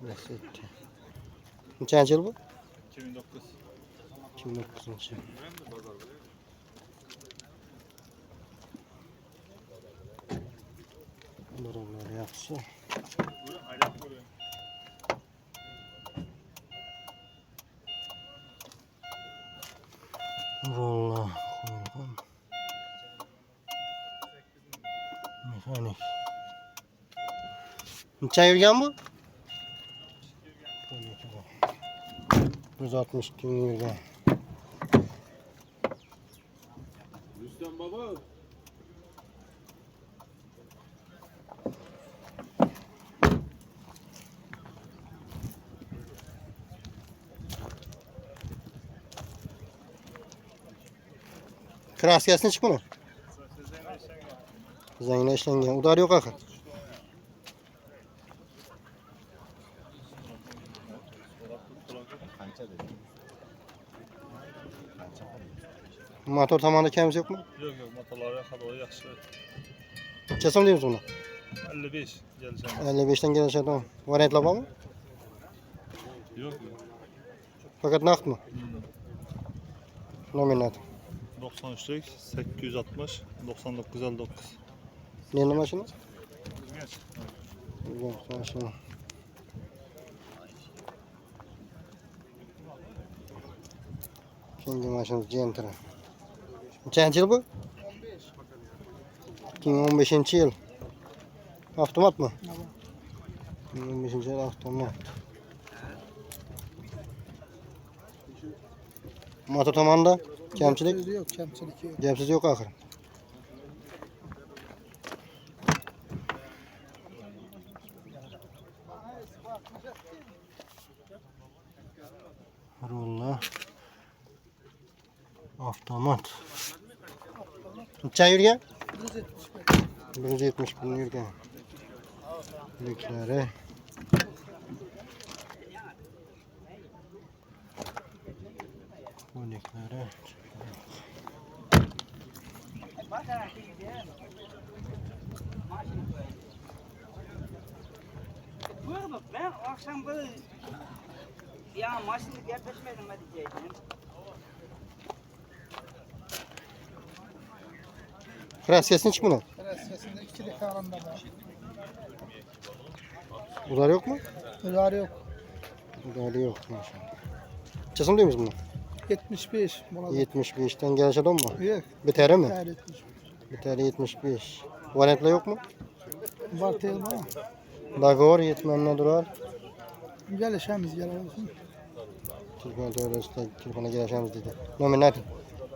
Lasetti. Nechanchi yil bu? 2009. 2009-yil. Buralar yaxshi. Rolla qo'yilgan. Mexanik. Necha yurgan bu? 162 yurgan. Rüstem baba. Kraskasini chiq buni. Zangla ishlangan. Udar yo'q axir. Motor tomonda kamisi yo'qmi? Yo'q, motorlari havoyi yaxshi. Necha so'm deymiz buni? 55 geleceğim. 55 dan kelishadi. Variantlar bormi? Yo'q. Fakat naqdmi? Nominat. 93'lük 860 9959. Neydi mashina? Geç. Yo'q, mashina. Keyingi mashinamiz Gentra. Nechanchi yil bu? 2015-yil. Avtomatmi? 2015-yil avtomat. Motor tomonda kamchilik? Yo'q, kamchilik yo'q. Gapsiz yo'q axir. Rolla. Avtomat. Necha yurgan? 170 kun yurgan. Liklari. Liklari. Buyurun, ben akşam böyle ya maşını yaklaşmaydım hadi diyeceğim. Kraskasini chiq buni. Rasyasında ikilik halinde var. Udar yo'qmi? Ular yok. Udari yo'q. Necha so'm deymiz buni? 75. Burada 75 dan kelishadimi? yok. Bitarimi? Değer 75. Bitari 75. Variantlar yo'qmi? Var değil mi? Dogovor yetmanda durar. Gelişemiz gelişemiz. Telefon to'g'risida telefona kelishamiz dedi. Nominat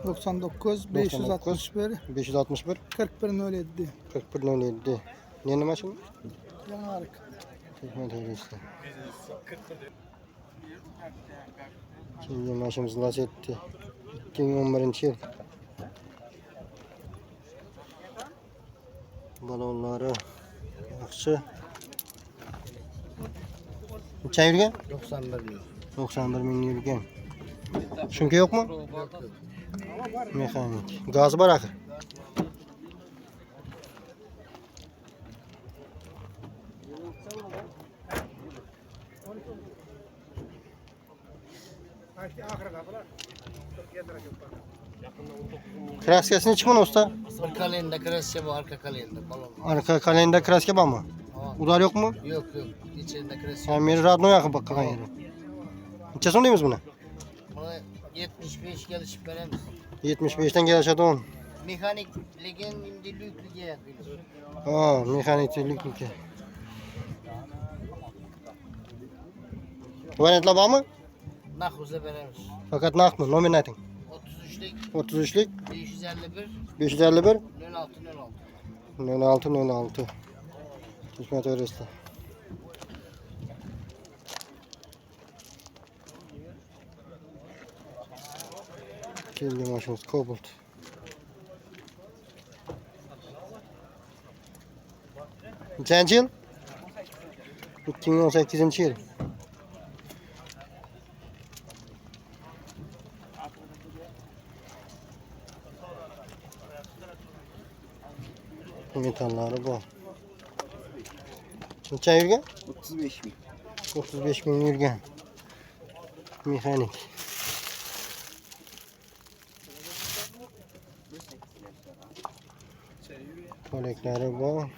99 561 561 4107. 4107. Neni mashina? Yanarık. Telefon to'g'risida. Keyingi mashinamiz Lasetti. 2011-yil. Balonlari yaxshi. Necha yurgan? 91 bin. 91 ming yurgan. Shunga yo'qmi? Mexanik. Gazi bor axir. Kraskasini chiqmi usta? Bir kalende krasya bu, arka kalende balon. Arka kalenda kraska bormi? Udar yo'qmi? Yok yok, içerinde krasya. Sen meni radno yaqib qilgan yeri. Necha so'm deymiz buni? Buna 75 gelişip veremiz. 75 dan kelishadi o'n. Mekanik legen indi lüklüge yapıyoruz. Ha, mexanikchilik. Variantlar bormi? Nahuza veremiz. Fakat naqdmi? Nominating. 33'lük 33'lik 551 551 06 06. 06 06. Hizmet öğretisi. Keldi maşinası Cobalt. Nechanchi yil? 2018-yil. Metallari bor. Necha yurgan? 35 bin. 35 bin yurgan. Mexanik. Koleklari bor.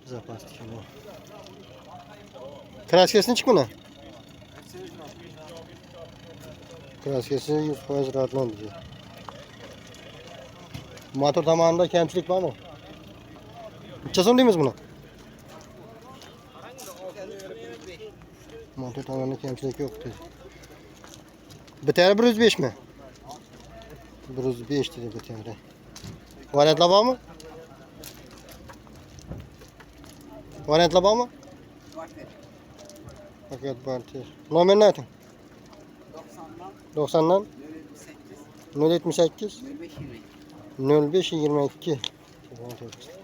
Zapastiki bu. Kraskasini chiq buni. Kraskasi 100% radlan deydi. Motor tomonida kamchilik bormi? Necha so'm deymiz buni? Motor tomonida kamchilik yo'q dedi. Bitari 105 mi? 105 dedi bitari. Variantlar bormi? Variantlar bormi? Paket barter. Nomerini ayting. 90'dan 078 0522.